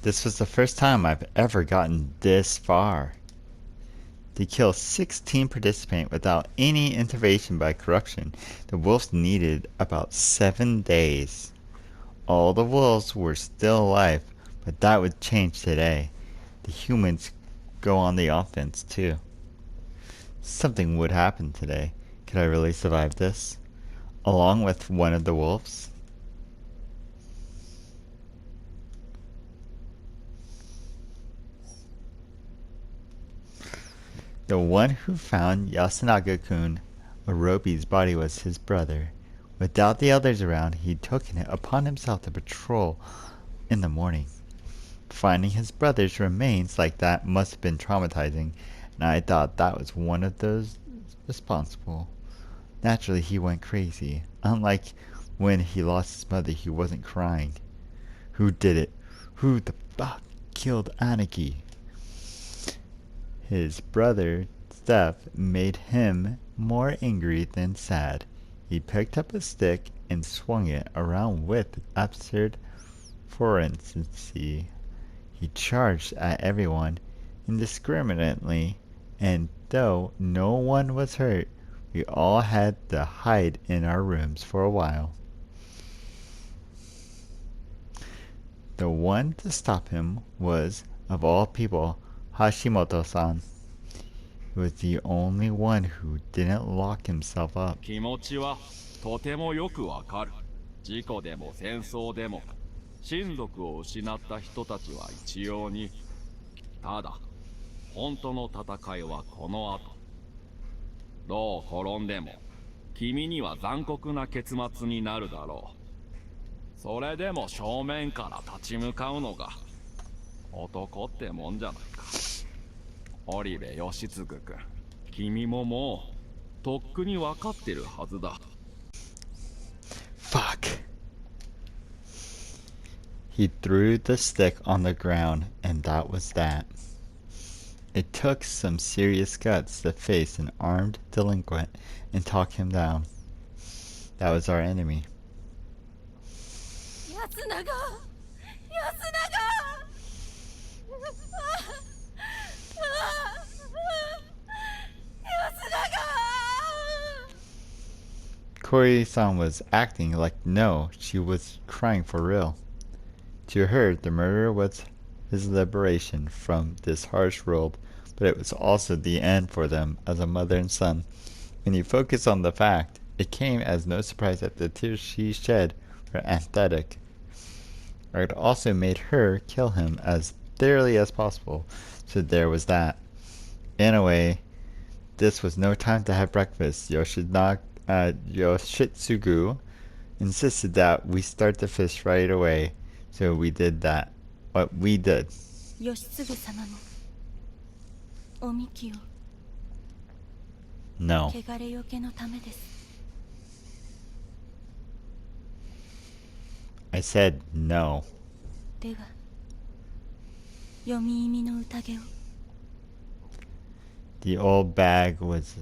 This was the first time I've ever gotten this far. To kill 16 participants without any intervention by corruption, the wolves needed about 7 days. All the wolves were still alive, but that would change today. The humans go on the offense too. Something would happen today. Could I really survive this? Along with one of the wolves? The one who found Yasunaga-kun Orobi's body was his brother. Without the others around, he'd taken it upon himself to patrol in the morning. Finding his brother's remains like that must have been traumatizing, and I thought that was one of those responsible. Naturally, he went crazy. Unlike when he lost his mother, he wasn't crying. Who did it? Who the fuck killed Aniki? His brother's death made him more angry than sad. He picked up a stick and swung it around with absurd ferocity. He charged at everyone indiscriminately, and though no one was hurt, we all had to hide in our rooms for a while. The one to stop him was, of all people, Hashimoto-san. He was the only one who didn't lock himself up. 気持ちはとてもよくわかる。事故でも戦争でも親族を失った人たちは一様に。ただ本当の戦いはこの後。どう転んでも君には残酷な結末になるだろう。それでも正面から立ち向かうのが男ってもんじゃないか。織部義嗣君、君ももうとっくに分かってるはずだ。Fuck. He threw the stick on the ground, and that was that. It took some serious guts to face an armed delinquent and talk him down. That was our enemy. Yasunaga! Kori-san was acting like no, she was crying for real. To her, the murder was his liberation from this harsh world, but it was also the end for them as a mother and son. When you focus on the fact, it came as no surprise that the tears she shed were apathetic. It also made her kill him as thoroughly as possible, so there was that. In a way, this was no time to have breakfast. Yoshitsugu insisted that we start the fish right away, so we did that. What we did. Yoshitsugu-sama no omiki o No. kegare-yoke no tame desu. I said no. では読み意味の宴を。 The old bag was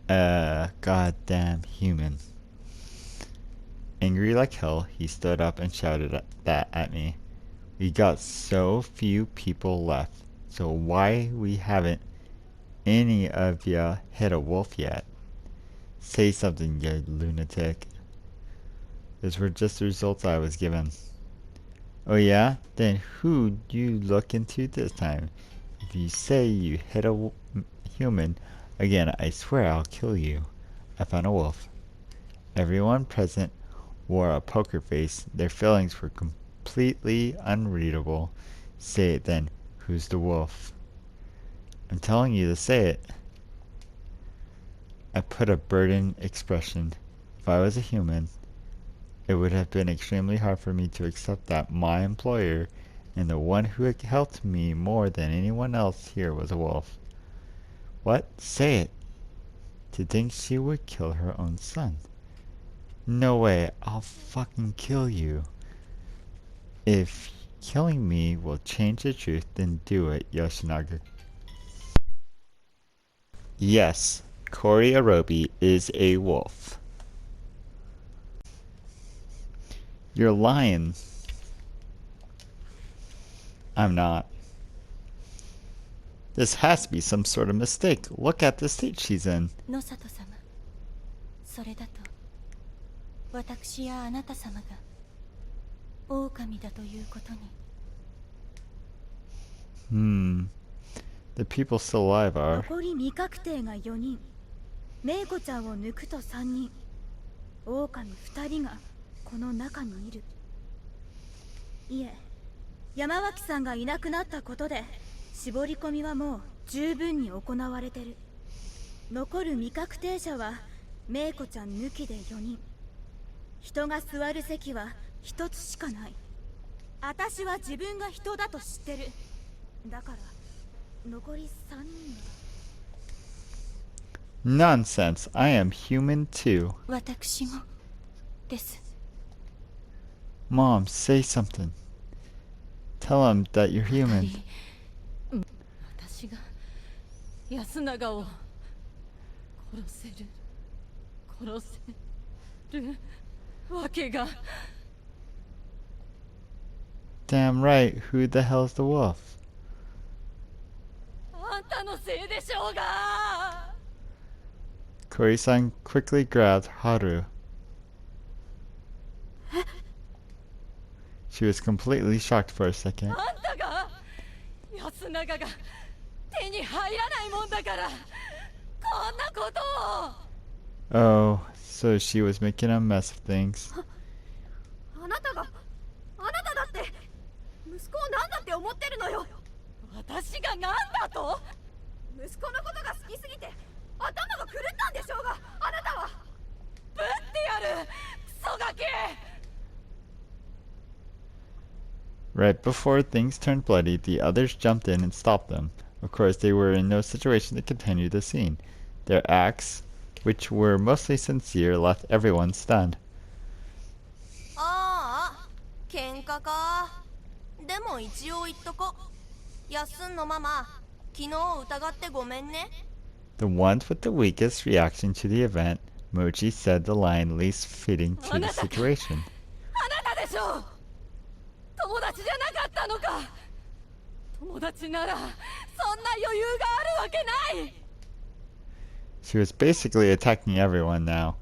a goddamn human. Angry like hell, he stood up and shouted that at me. We got so few people left, so why we haven't any of ya hit a wolf yet? Say something, you lunatic. Those were just the results I was given. Oh yeah? Then who'd you look into this time? If you say you hit a human, again I swear I'll kill you. I found a wolf. Everyone present wore a poker face. Their feelings were completely unreadable. Say it then. Who's the wolf? I'm telling you to say it. I put a burdened expression. If I was a human, it would have been extremely hard for me to accept that my employer and the one who had helped me more than anyone else here was a wolf. What? Say it. To think she would kill her own son. No way, I'll fucking kill you. If killing me will change the truth, then do it, Yoshinaga. Yes, Kori Orobi is a wolf. You're lying. I'm not. This has to be some sort of mistake. Look at the state she's in. 野里様、それだと私やあなた様が狼だということに。The people still alive are. 残り未確定が4人、メイコちゃんを抜くと3人、狼2人がこの中にいる。いえ、山脇さんがいなくなったことで絞り込みはもう十分に行われてる。残る未確定者はメイコちゃん抜きで4人。人が座る席は1つしかない。私は自分が人だと知ってる。だから残り3人は。 Nonsense. I am human too. 私もです。 Mom, say something. Tell him that you're human. 私が安永を殺せるわけが。 Damn right. Who the hell's the wolf? あんたのせいでしょうが。 Kori-san quickly grabbed Haru. She was completely shocked for a second. あんたが安永が手に入らないもんだからこんなことを。 Oh, so she was making a mess of things. あなただって息子を何だって思ってるのよ。私が何だと。息子のことが好きすぎて頭が狂ったんでしょうが、あなたは。ぶってやるクソガキ。 Right before things turned bloody, the others jumped in and stopped them. Of course, they were in no situation to continue the scene. Their acts, which were mostly sincere, left everyone stunned. ああ、喧嘩か。でも一応言っとこ。やっすんのママ、昨日疑ってごめんね。 The ones with the weakest reaction to the event, Mochi said the line least fitting to the situation. あなたでしょう。友達じゃなかったのか。友達ならそんな余裕があるわけない。 She was basically attacking everyone now.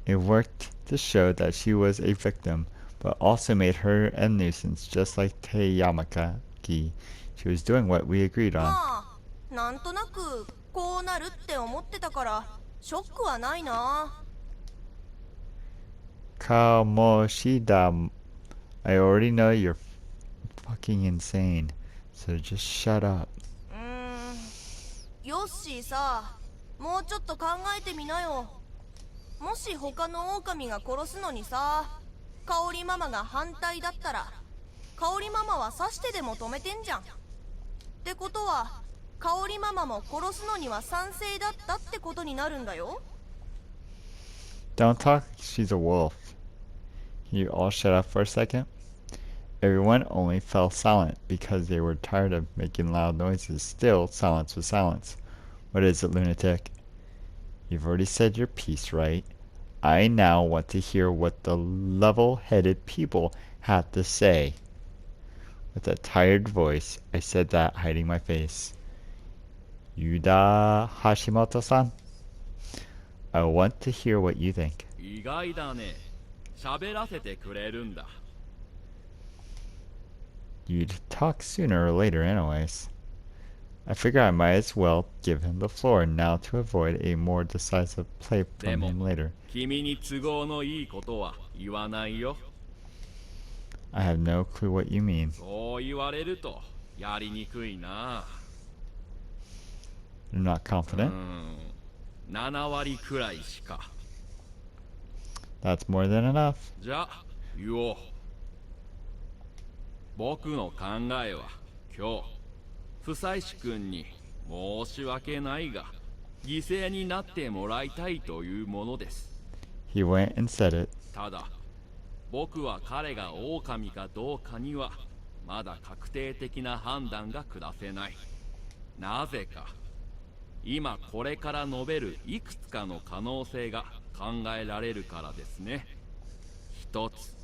It worked to show that she was a victim, but also made her a nuisance, just like Teyamaki. She was doing what we agreed on. まあ、なんとなくこうなるって思ってたからショックはないな。 Kamoshida, I already know you're fucking insane, so just shut up. ヨッシーさ、もうちょっと考えてみなよ。もし他の狼が殺すのにさ、香織ママが反対だったら、香織ママは刺してでも止めてんじゃん。ってことは、香織ママも殺すのには賛成だったってことになるんだよ。 Don't talk, she's a wolf. Can you all shut up for a second? Everyone only fell silent because they were tired of making loud noises. Still, silence was silence. What is it, lunatic? You've already said your piece, right? I now want to hear what the level-headed people have to say. With a tired voice, I said that, hiding my face. Yuda Hashimoto-san? I want to hear what you think. 意外だね。喋らせてくれるんだ。 You'd talk sooner or later anyways. I figure I might as well give him the floor now to avoid a more decisive play from him later. 君に都合のいいことは言わないよ。 I have no clue what you mean. そう言われるとやりにくいな。 You're not confident? 7割くらいしか。 That's more than enough. じゃあ言おう。僕の考えは今日不妻子君に申し訳ないが犠牲になってもらいたいというものです。 He went and said it. ただ僕は彼が狼かどうかにはまだ確定的な判断が下せない。なぜか今これから述べるいくつかの可能性が考えられるからですね。一つ、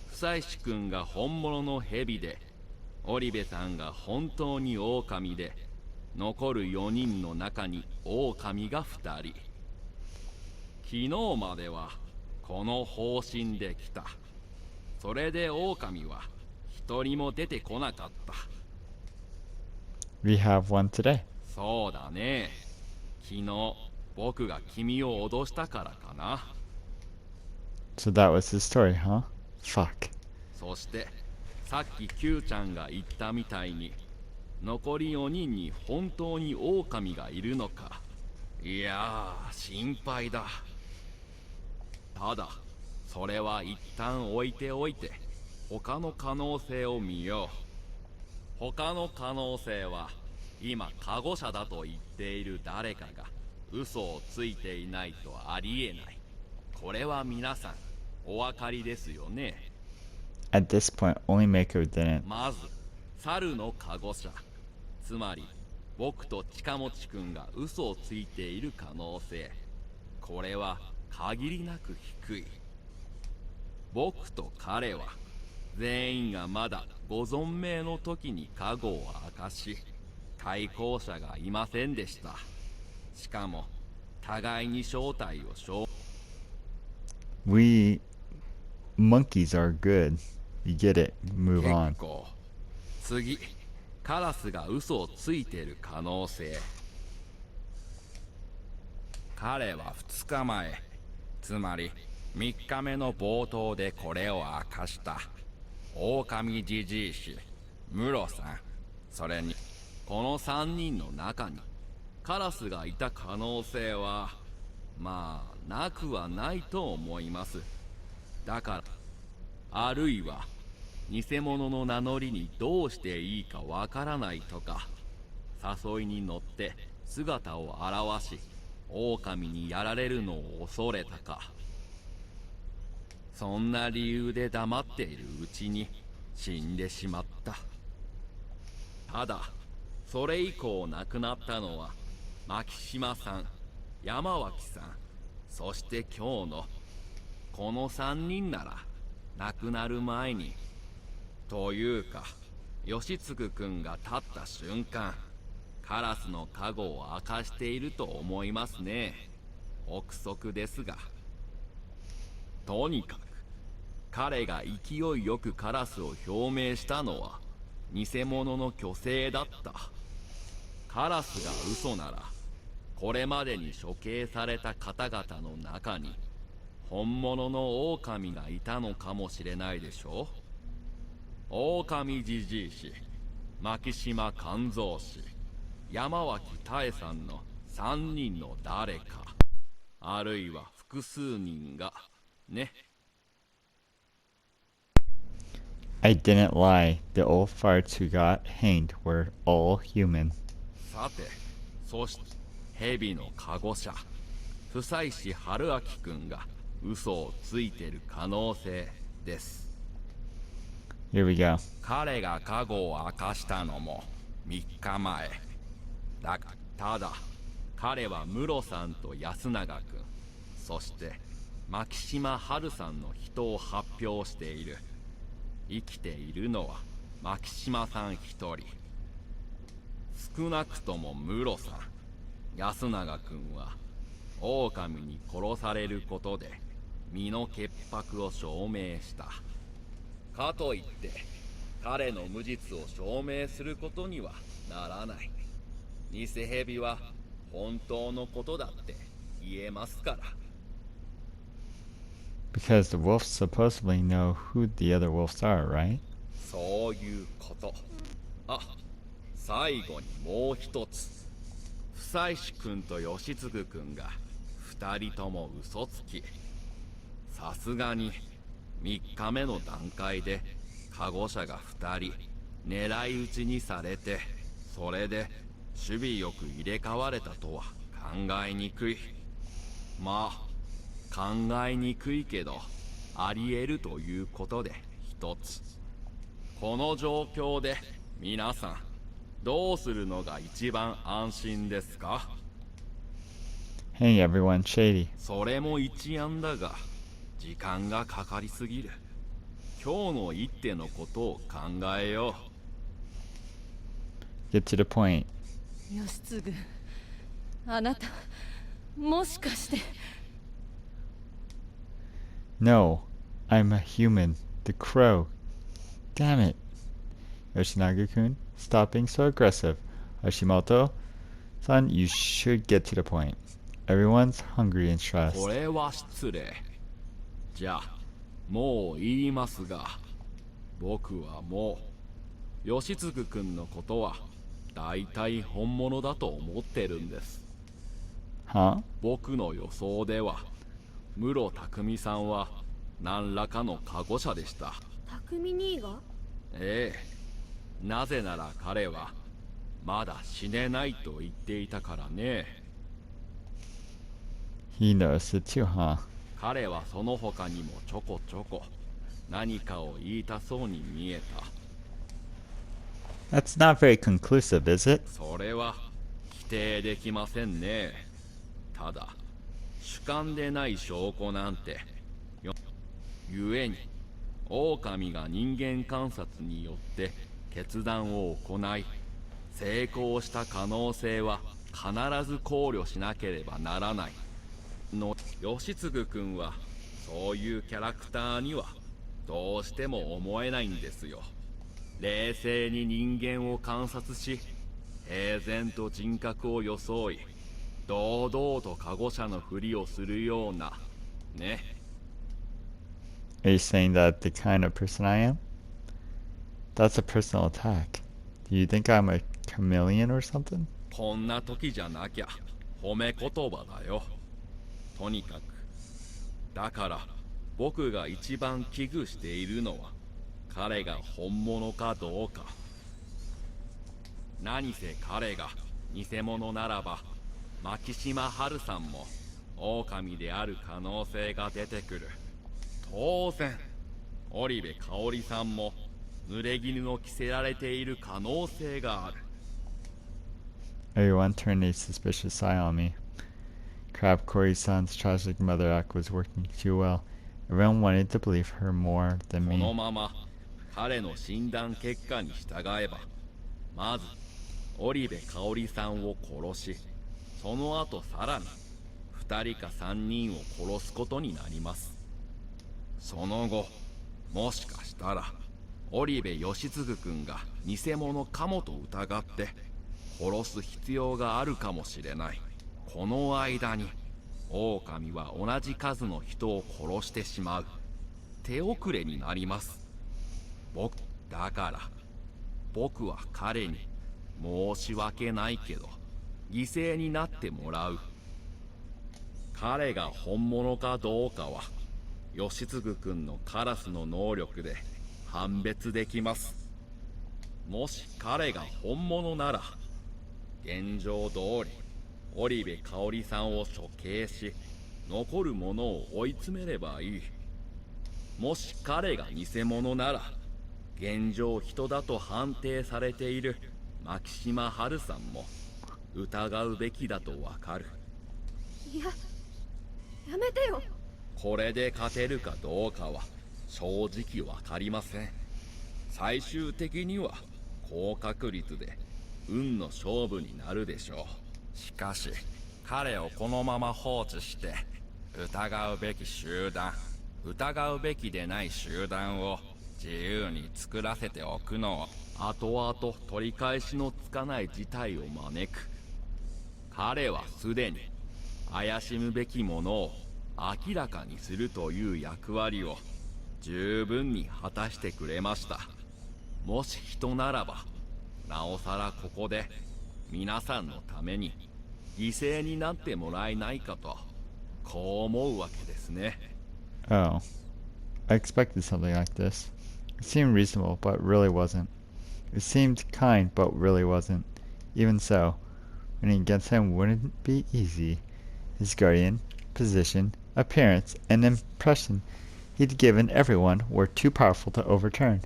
不妻子君が本物の蛇で織部さんが本当に狼で、残る4人の中に狼が2人。昨日まではこの方針で来た。それで狼は一人も出てこなかった。We have one today. そうだね。昨日僕が君を脅したからかな。So that was his story, huh? Fuck. そしてさっき Q ちゃんが言ったみたいに、残り4人に本当に狼がいるのか。いやー、心配だ。ただそれは一旦置いておいて、他の可能性を見よう。他の可能性は、今カゴ車だと言っている誰かが嘘をついていないとありえない。これは皆さんお分かりですよね。 At this point, only Mako didn't. まず猿のカゴ車、つまり僕と近持くんが嘘をついている可能性、これは限りなく低い。僕と彼は全員がまだご存命の時にカゴを明かし、対向者がいませんでした。しかも互いに正体を証 We monkeys are good. You get it. Move 結 on. 構。次、カラスが嘘をついている可能性。彼は2日前、つまり3日目の冒頭でこれを明かした。狼じじい氏、ムロさん、それにこの3人の中にカラスがいた可能性はまあなくはないと思います。だからあるいは偽物の名乗りにどうしていいかわからないとか、誘いに乗って姿を現し狼にやられるのを恐れたか、そんな理由で黙っているうちに死んでしまった。ただそれ以降亡くなったのは牧島さん、山脇さん、そして今日のこの3人なら亡くなる前に、というか吉嗣くんが立った瞬間、カラスの加護を明かしていると思いますね。憶測ですが、とにかく彼が勢いよくカラスを表明したのは偽物の虚勢だった。カラスが嘘なら、これまでに処刑された方々の中に本物の狼がいたのかもしれないでしょう。狼じじい氏、牧島勘三氏、山脇妙さんの3人の誰か、あるいは複数人がね。I didn't lie. The old farts who got hanged were all human. さて、そして蛇のカゴ車、夫妻師春明くんが嘘をついてる可能性です。Here we go. 彼がカゴを明かしたのも3日前。ただ、彼は室さんと安永くん、そして牧島春さんの人を発表している。生きているのは牧島さん1人。少なくとも室さん、安永くんは狼に殺されることで身の潔白を証明した。かといって彼の無実を証明することにはならない。偽蛇は本当のことだって言えますから。Because the wolves supposedly know who the other wolves are, right? そういうこと。あ、最後にもう一つ。夫妻師君と吉嗣君が2人とも嘘つき。さすがに3日目の段階でカゴ車が2人狙い撃ちにされて、それで守備よく入れ替われたとは考えにくい。まあ考えにくいけどあり得るということで一つ。この状況で皆さんどうするのが一番安心ですか？ Hey everyone, Shady. それも一案だが時間がかかりすぎる。今日の一手のことを考えよう。Get to the point. 義継、あなたもしかして。 No, I'm a human. The crow. Damn it. Yoshinaga-kun, stop being so aggressive. Hashimoto-san, you should get to the point. Everyone's hungry and こ stressed. れは失礼。じゃあもう言いますが、僕はもう義継君のことは大体本物だと思ってるんです。 Huh? 僕の予想では室匠さんは何らかの過誤者でした。匠兄が？ええ、なぜなら彼はまだ死ねないと言っていたからね。 He noticed it too, huh? 彼はその他にもちょこちょこ何かを言いたそうに見えた。 That's not very conclusive, is it? それは否定できませんね。ただ主観でない証拠なんてゆえに狼が人間観察によって決断を行い成功した可能性は必ず考慮しなければならないの。義継君はそういうキャラクターにはどうしても思えないんですよ。冷静に人間を観察し平然と人格を装い堂々と過誤者のふりをするようなね。 Are you saying that the kind of person I am? That's a personal attack. Do you think I'm a chameleon or something? こんな時じゃなきゃ褒め言葉だよ。とにかくだから僕が一番危惧しているのは彼が本物かどうか。何せ彼が偽物ならば牧島春さんも狼である可能性が出てくる。当然織部香織さんも濡れ衣を着せられている可能性がある。 Everyone turned a suspicious eye on me. Crab Cory-san's tragic mother act was working too well. Everyone wanted to believe her more than この me. まま彼の診断結果に従えばまず織部香織さんを殺しその後さらに2人か3人を殺すことになります。その後もしかしたら織部義継君が偽物かもと疑って殺す必要があるかもしれない。この間に狼は同じ数の人を殺してしまう。手遅れになります。だから僕は彼に申し訳ないけど犠牲になってもらう。彼が本物かどうかは義継君のカラスの能力で判別できます。もし彼が本物なら現状通り織部香織さんを処刑し残る者を追い詰めればいい。もし彼が偽物なら現状人だと判定されている牧島春さんも疑うべきだとわかる。いや、やめてよ。これで勝てるかどうかは正直わかりません。最終的には高確率で運の勝負になるでしょう。しかし彼をこのまま放置して疑うべき集団疑うべきでない集団を自由に作らせておくのを後々取り返しのつかない事態を招く。彼はすでに怪しむべきものを明らかにするという役割を十分に果たしてくれました。もし人ならばなおさらここで皆さんのために犠牲になってもらえないかとこう思うわけですね。 Oh. I expected something like this. It seemed reasonable, but really wasn't. It seemed kind, but really wasn't. Even so, winning against him wouldn't be easy. His guardian, position, appearance, and impression he'd given everyone were too powerful to overturn.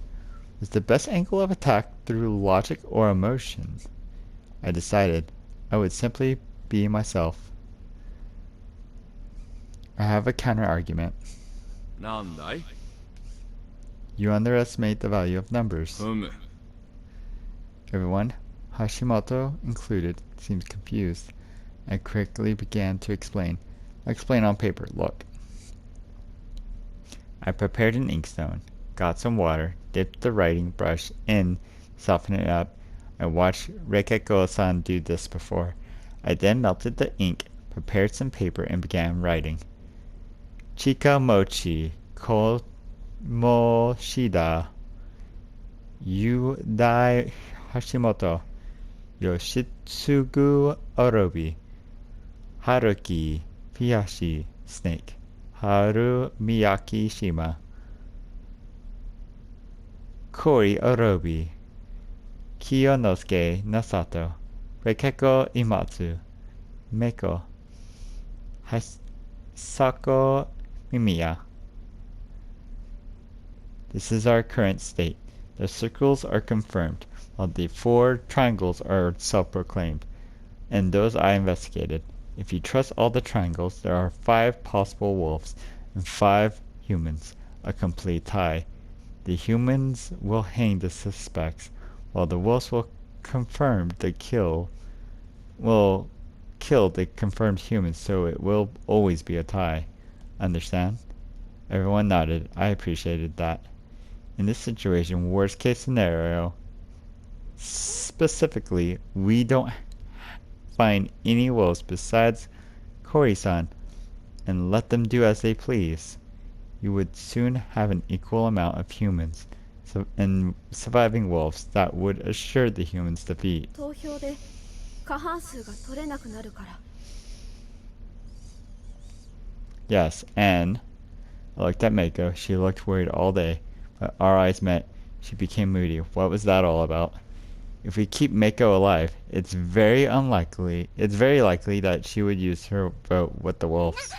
Was the best angle of attack through logic or emotion? I decided I would simply be myself. I have a counter-argument. なんだい? You underestimate the value of numbers. ふむ。 Everyone Hashimoto included, seemed confused. I quickly began to explain. I explained on paper. Look. I prepared an inkstone, got some water, dipped the writing brush in, softened it up. I watched Reikeko-san do this before. I then melted the ink, prepared some paper, and began writing. Chika mochi komoshida Yudai Hashimoto Yoshitsugu Orobi Haruki Piyashi Snake Haru Miyaki Shima Kori Orobi Kiyonosuke Nasato Reikeko Imatsu Meiko Sako Mimiya. This is our current state. The circles are confirmed, while the 4 triangles are self-proclaimed, and those I investigated. If you trust all the triangles, there are 5 possible wolves and 5 humans, a complete tie. The humans will hang the suspects, while the wolves will kill the confirmed humans, so it will always be a tie. Understand? Everyone nodded. I appreciated that. In this situation, worst case scenario, specifically, we don't find any wolves besides Kori-san and let them do as they please. You would soon have an equal amount of humans and surviving wolves that would assure the humans' defeat. Yes, and I looked at Mako. She looked worried all day, but our eyes met. She became moody. What was that all about? If we keep Mako alive, it's very likely that she would use her vote with the wolves.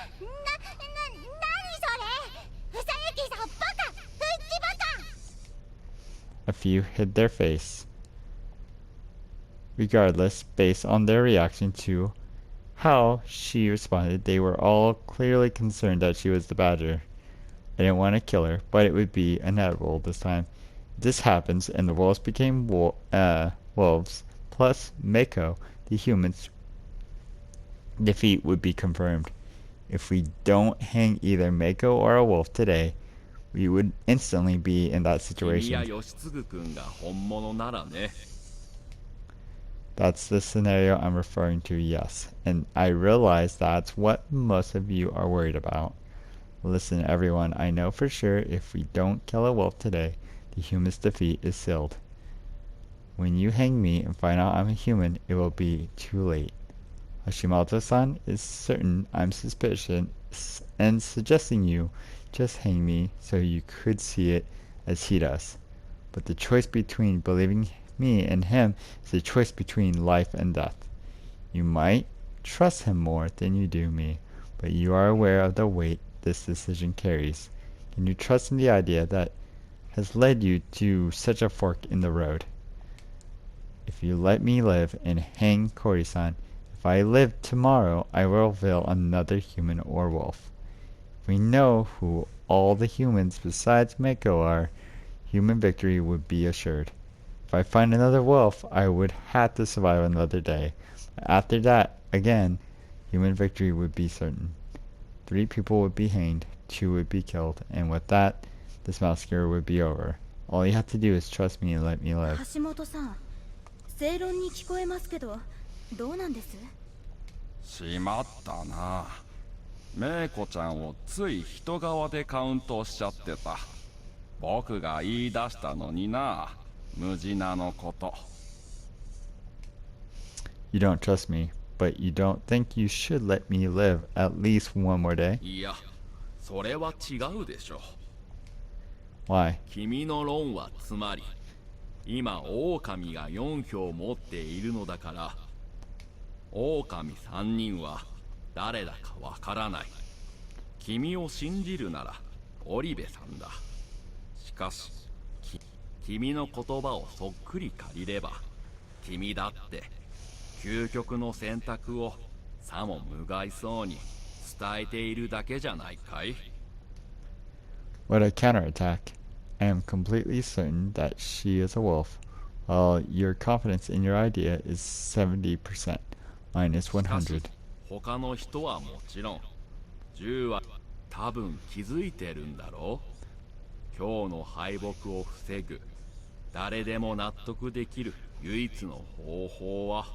A few hid their face. Regardless, based on their reaction to how she responded, they were all clearly concerned that she was the badger. I didn't want to kill her, but it would be inevitable this time. If this happens and the wolves became wolves, plus Mako, the humans' defeat would be confirmed. If we don't hang either Mako or a wolf today, we would instantly be in that situation. That's the scenario I'm referring to, yes. And I realize that's what most of you are worried about. Listen, everyone, I know for sure if we don't kill a wolf today, the human's defeat is sealed. When you hang me and find out I'm a human, it will be too late. Hashimoto-san is certain I'm suspicious and suggesting you just hang me so you could see it as he does. But the choice between believing me and him is a choice between life and death. You might trust him more than you do me, but you are aware of the weight this decision carries. Can you trust in the idea that has led you to such a fork in the road? If you let me live and hang Kori-san, if I live tomorrow, I will reveal another human or wolf. If we know who all the humans besides Mako are, human victory would be assured. If I find another wolf, I would have to survive another day. After that, again, human victory would be certain. 3 people would be hanged, 2 would be killed, and with that, this massacre would be over. All you have to do is trust me and let me live. 正論に聞こえますけど、どうなんです？しまったな。メイコちゃんをつい人側でカウントしちゃってた。僕が言い出したのにな。ムジナのこと。You don't trust me, but you don't think you should let me live at least one more day? いや、それは違うでしょ。Why? 君の論はつまり、今狼が4票持っているのだから、狼3人は誰だかわからない。君を信じるなら織部さんだ。しかし、君の言葉をそっくり借りれば、君だって究極の選択をさも無害そうに伝えているだけじゃないかい。What a counterattack. I am completely certain that she is a wolf. While your confidence in your idea is 70%, mine is 100. 他の人はもちろん10は多分気づいてるんだろう。今日の敗北を防ぐ誰でも納得できる唯一の方法は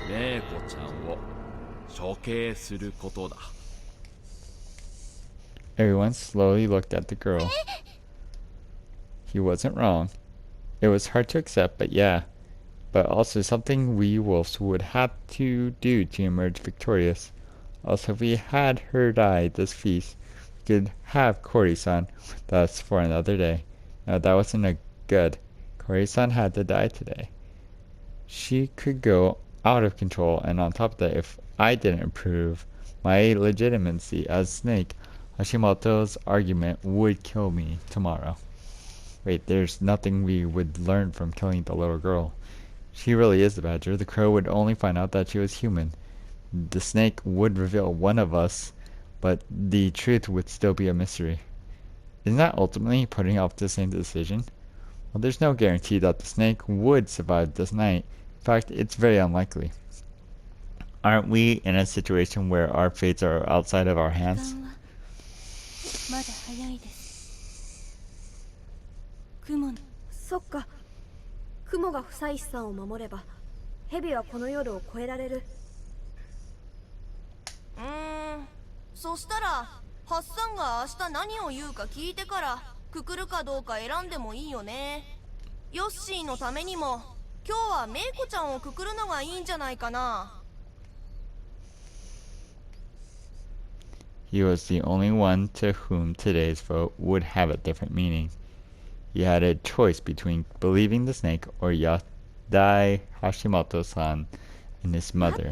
メイコちゃんを処刑することだ。 Everyone slowly looked at the girl. He wasn't wrong. It was hard to accept, but yeah. But also something we wolves would have to do to emerge victorious. Also, if we had her die this feast, we could have Cory-san with us for another day. Now that wasn't a good. Cory-san had to die today. She could go out of control, and on top of that, if I didn't improve my legitimacy as Snake, Hashimoto's argument would kill me tomorrow. Wait, there's nothing we would learn from killing the little girl. She really is the badger. The crow would only find out that she was human. The snake would reveal one of us, but the truth would still be a mystery. Isn't that ultimately putting off the same decision? Well, there's no guarantee that the snake would survive this night. In fact, it's very unlikely. Aren't we in a situation where our fates are outside of our hands? まだ早いです。雲のそっか。雲が不採石さんを守れば蛇はこの夜を越えられる。そしたらハッサンが明日何を言うか聞いてからくくるかどうか選んでもいいよね。ヨッシーのためにも今日はメイコちゃんをくくるのがいいんじゃないかな。He was the only one to whom today's vote would have a different meaning. He had a choice between believing the snake or Yadai Hashimoto-san and his mother.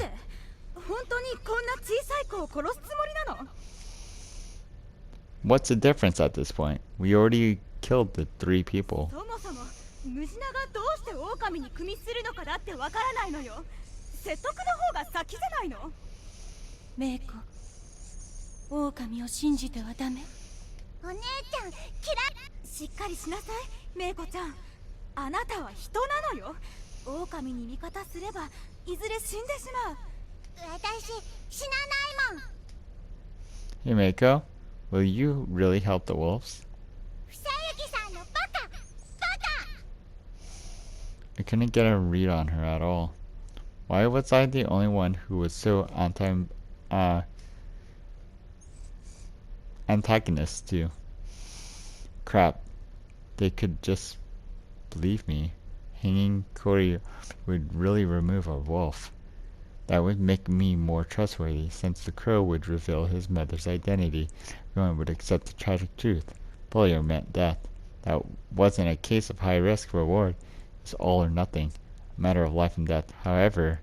本当にこんな小さい子を殺すつもりなの？ What's the difference at this point? We already killed the 3 people. そもそもムジナがどうして狼に組みするのかだってわからないのよ。説得の方が先じゃないの？メイコ、狼を信じてはダメ。お姉ちゃん、嫌い。しっかりしなさい、メイコちゃん。あなたは人なのよ。狼に味方すればいずれ死んでしまう。私、死なないもん。Hey Meiko, will you really help the wolves? ふさゆきさんのバカ、バカ。 I couldn't get a read on her at all. Why was I the only one who was so antagonist to? Crap. They could just believe me. Hanging Cory would really remove a wolf. That would make me more trustworthy, since the crow would reveal his mother's identity. Everyone would accept the tragic truth. Failure meant death. That wasn't a case of high risk reward. It's all or nothing. A matter of life and death. However,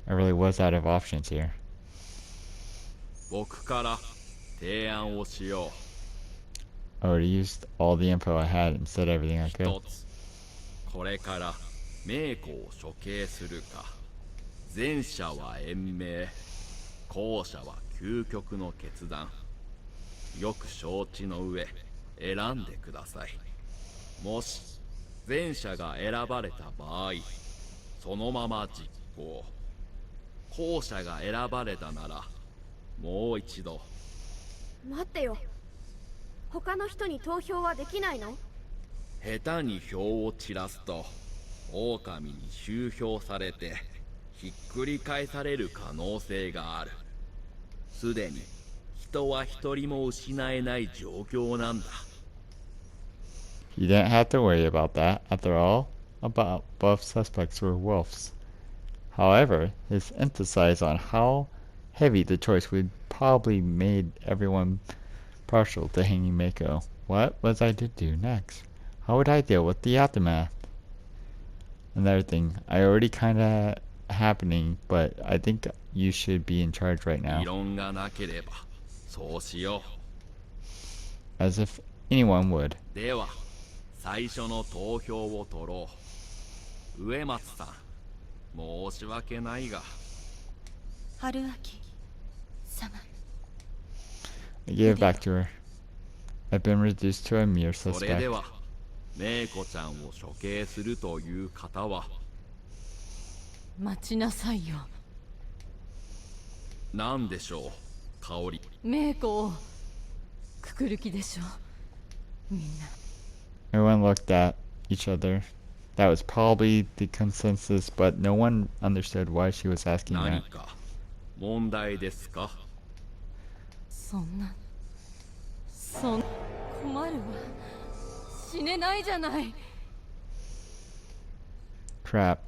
I really was out of options here. 僕から提案をしよ I already used all the info I had and said everything I う。 could. 一つ、これからメイコを処刑するか。前者は延命、後者は究極の決断。よく承知の上、選んでください。もし前者が選ばれた場合、そのまま実行。後者が選ばれたなら、もう一度。待ってよ。他の人に投票はできないの？下手に票を散らすと、狼に収票されて、ひっくり返される可能性がある。すでに人は一人も失えない状況なんだ。You didn't have to worry about that. After all, about both suspects were wolves. However, his emphasis on how heavy the choice would probably made everyone partial to hanging Mako. What was I to do next? How would I deal with the aftermath? Another thing, I already kinda happening, but I think you should be in charge right now. 異論がなければそうしよ As if anyone would. う。では最初の投票を取ろう。植松さん、申し訳ないが。春明様。 I gave it back to her. I've been reduced to a mere それで suspect. はメイコちゃんを処刑するという方は待ちなさいよ。何でしょう、香り。メイコをくくる気でしょ。みんな。 Everyone looked at each other. That was probably the consensus, but no one understood why she was asking 何 that. か問題ですか？そんな困るわ。死ねないじゃない。 Crap.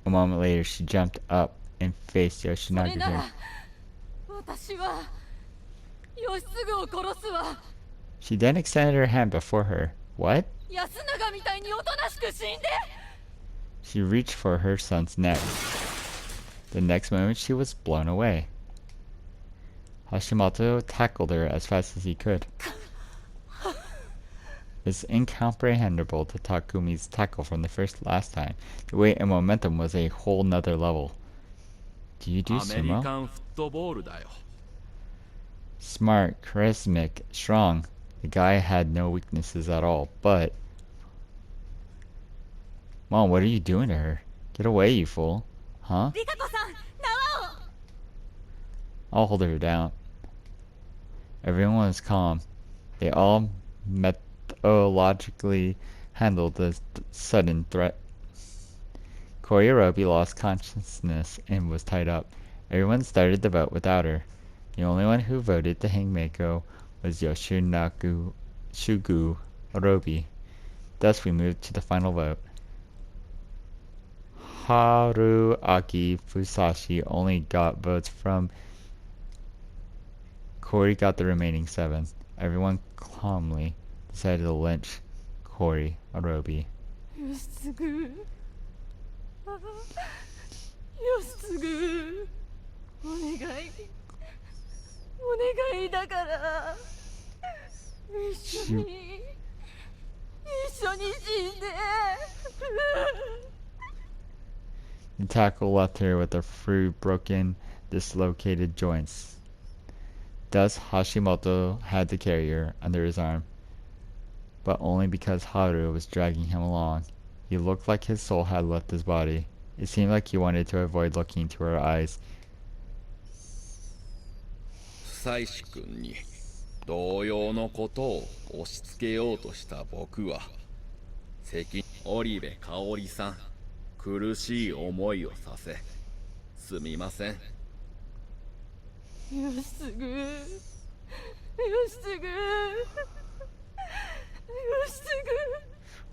A moment later, she jumped up and faced それ Yoshinagi. なら私は義継を殺すわ。 She then extended her hand before her. What? 安永みたいにおとなしく死んで。 She reached for her son's neck. The next moment, she was blown away. Hashimoto tackled her as fast as he could. It's incomprehensible to Takumi's tackle from the last time. The weight and momentum was a whole nother level. Do you do アメリ sumo? カンフットボールだよ。 Smart, charismatic, strong. The guy had no weaknesses at all, but... Mom, what are you doing to her? Get away, you fool. Huh? リカコさん、縄を。 I'll hold her down. Everyone was calm. They all methodologically handled the sudden threat. Koyarobi lost consciousness and was tied up. Everyone started the vote without her. The only one who voted to hang Mako was Yoshinaku Shugu Orobi. Thus we moved to the final vote. Haruaki Fusashi only got votes from... Cory got the remaining 7. Everyone calmly decided to lynch Cory Orobi. 義継。義継。お願い。お願いだから。一緒に死んで。 The tackle left her with a few broken, dislocated joints. Thus Hashimoto had to carry her under his arm, but only because Haru was dragging him along. He looked like his soul had left his body. It seemed like he wanted to avoid looking into her eyes. 久石君に同様のことを押し付けようとした僕は織部香織さん、苦しい思いをさせすみません。義継。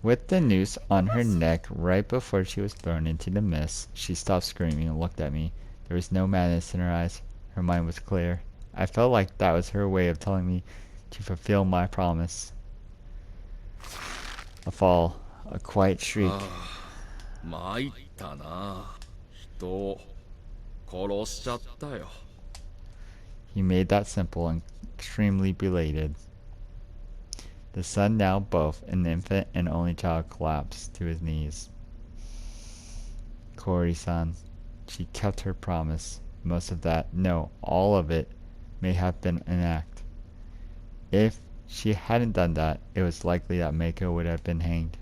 With the noose on her neck right before she was thrown into the mist, she stopped screaming and looked at me. There was no madness in her eyes. Her mind was clear. I felt like that was her way of telling me to fulfill my promise. A fall, a quiet shriek. 参ったな。人を殺しちゃったよ。 He made that simple and extremely belated. The son, now both an infant and only child, collapsed to his knees. Cory-san, she kept her promise. Most of that, no, all of it, may have been an act. If she hadn't done that, it was likely that Mako would have been hanged,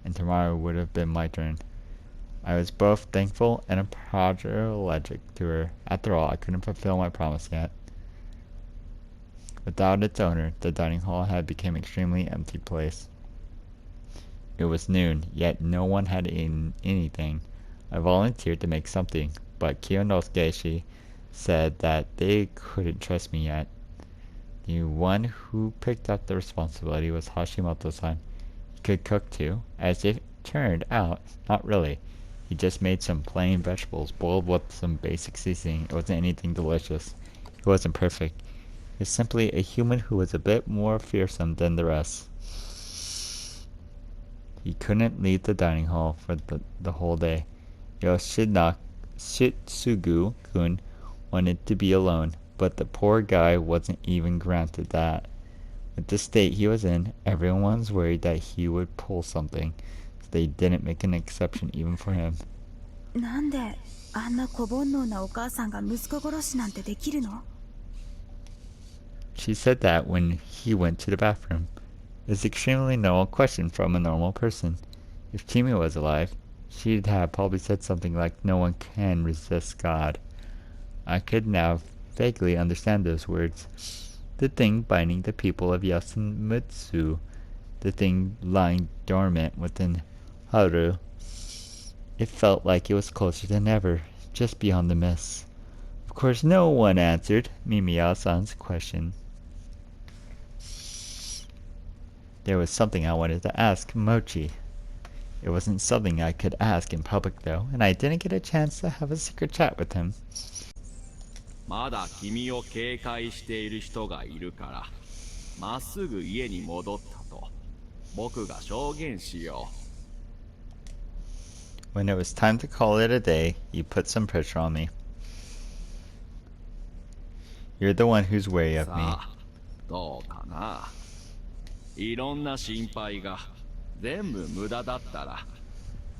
and tomorrow would have been my turn. I was both thankful and apologetic to her. After all, I couldn't fulfill my promise yet. Without its owner, the dining hall had become an extremely empty place. It was noon, yet no one had eaten anything. I volunteered to make something, but Kiyonosuke said that they couldn't trust me yet. The one who picked up the responsibility was Hashimoto-san. He could cook too, as it turned out, not really. He just made some plain vegetables boiled with some basic seasoning. It wasn't anything delicious. He wasn't perfect. He was simply a human who was a bit more fearsome than the rest. He couldn't leave the dining hall for the whole day. Shitsugu-kun wanted to be alone, but the poor guy wasn't even granted that. With the state he was in, everyone was worried that he would pull something, so they didn't make an exception even for him. なんであんな小煩悩なお母さんが息子殺しなんてできるの？ She said that when he went to the bathroom. It's extremely normal question from a normal person. If Kimi was alive, she'd have probably said something like, "No one can resist God." I could now vaguely understand those words. The thing binding the people of Yasumutsu, the thing lying dormant within Haru. It felt like it was closer than ever, just beyond the mists. Of course, no one answered Mimiya-san's question. There was something I wanted to ask Mochi. It wasn't something I could ask in public, though, and I didn't get a chance to have a secret chat with him. まだ君を警戒している人がいるから、まっすぐ家に戻ったと僕が証言しよう。 When it was time to call it a day, you put some pressure on me. You're the one who's wary of me. さあ、どうかな。いろんな心配が全部無駄だったら、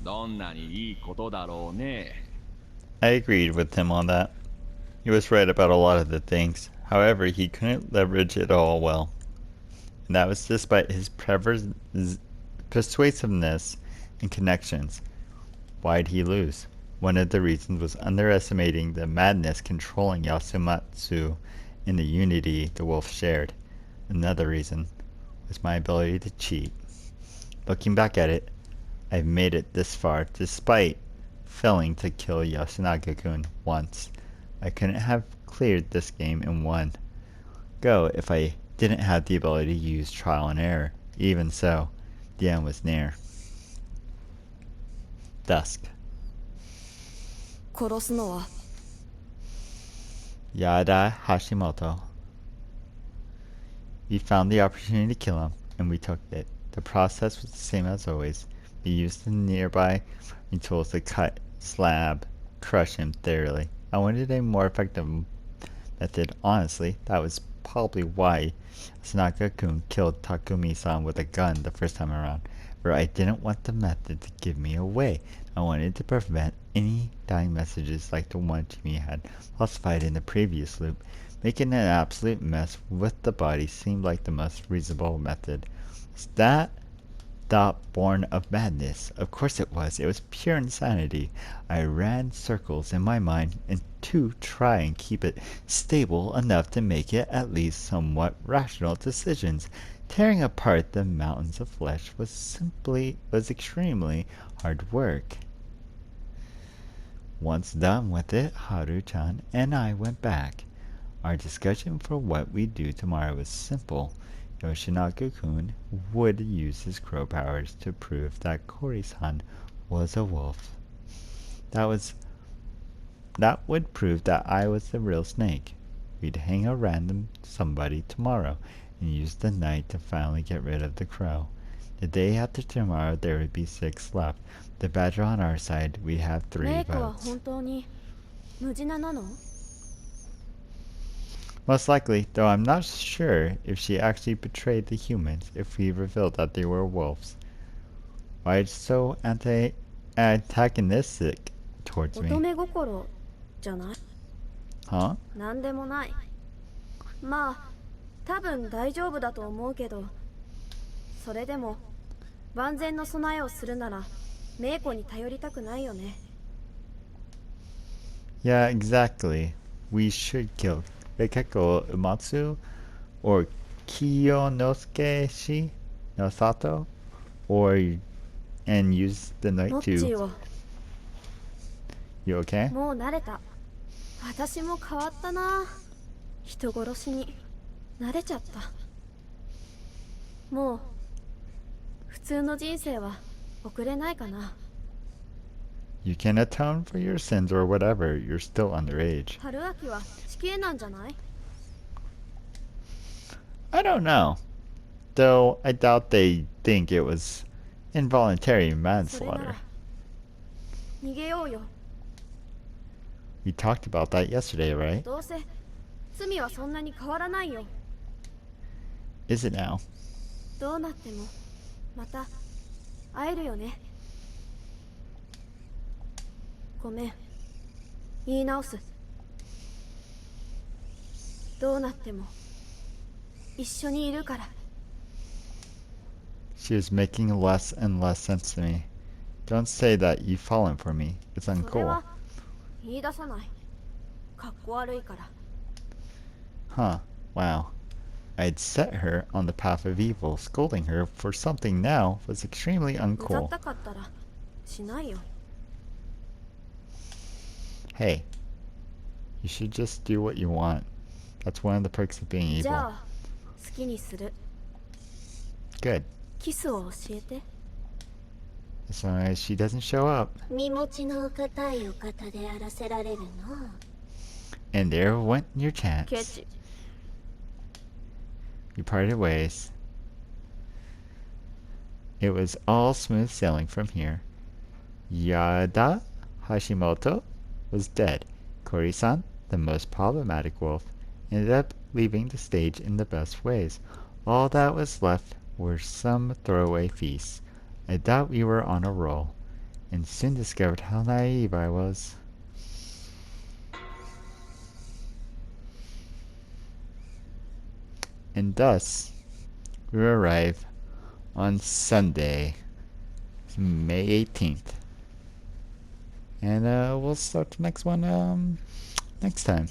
どんなにいいことだろうね。I agreed with him on that. He was right about a lot of the things. However, he couldn't leverage it all well. And that was despite his persuasiveness and connections. Why'd he lose? One of the reasons was underestimating the madness controlling Yasumatsu and the unity the wolf shared. Another reason was my ability to cheat. Looking back at it, I've made it this far despite failing to kill Yasunaga-kun once. I couldn't have cleared this game in one go if I didn't have the ability to use trial and error. Even so, the end was near. Dusk. 殺すのは Yada Hashimoto. We found the opportunity to kill him, and we took it. The process was the same as always. We used the nearby tools to cut, slab, crush him thoroughly. I wanted a more effective method. Honestly, that was probably why Sanaka-kun killed Takumi-san with a gun the first time around. For I didn't want the method to give me away. I wanted to prevent any dying messages like the one Jimmy had falsified in the previous loop. Making an absolute mess with the body seemed like the most reasonable method. Was that thought born of madness? Of course it was. It was pure insanity. I ran circles in my mind and to try and keep it stable enough to make it at least somewhat rational decisions. Tearing apart the mountains of flesh was extremely hard work. Once done with it, Haru-chan and I went back. Our discussion for what we'd do tomorrow was simple. Yoshinaga-kun would use his crow powers to prove that Kori-san was a wolf. That would prove that I was the real snake. We'd hang a random somebody tomorrow and use the night to finally get rid of the crow. The day after tomorrow there would be 6 left. The badger on our side, we'd have 3 メイコは votes. 本当に無事なの Most likely, though I'm not sure if she actually betrayed the humans if we revealed that they were wolves. Why so antagonistic towards 乙 me? 女心じゃない Huh? なんでもないまあ多分大丈夫だと思うけどそれでも万全の備えをするならメイコに頼りたくないよね Yeah, exactly. We should kill Reikeko Umatsu or Kiyonosuke Shi no Sato and use the モ night ッチー to... を You okay? もう慣れた私も変わったな人殺しに慣れちゃったもう普通の人生は送れないかな You can atone for your sins or whatever. You're still underage. 春秋は死刑なんじゃない I don't know. Though I doubt they think it was involuntary それな manslaughter. ら逃げようよ We talked about that yesterday, right? どうせ罪はそんなに変わらないよ Is it now? どうなってもまた会えるよねごめん言い直すどうなっても一緒にいるから She was making less and less sense to me. Don't say that you've fallen for me. It's それ uncool. は言い出さない。かっこ悪いから。 Huh. Wow. I'd set her on the path of evil. Scolding her for something now was extremely 歌っ uncool. たかったらしないよ。 Hey, you should just do what you want. That's one of the perks of being じ evil. ゃあ好きにする。 Good. キスを教えて。 As long as she doesn't show up. 身持ちの固いお方であらせられるの。 And there went your ケ chance. チ。 You parted ways. It was all smooth sailing from here. Yada Hashimoto was dead. Kori-san, the most problematic wolf, ended up leaving the stage in the best ways. All that was left were some throwaway feasts. I thought we were on a roll, and soon discovered how naive I was. And thus, we arrive on Sunday, May 18th. And we'll start the next one next time.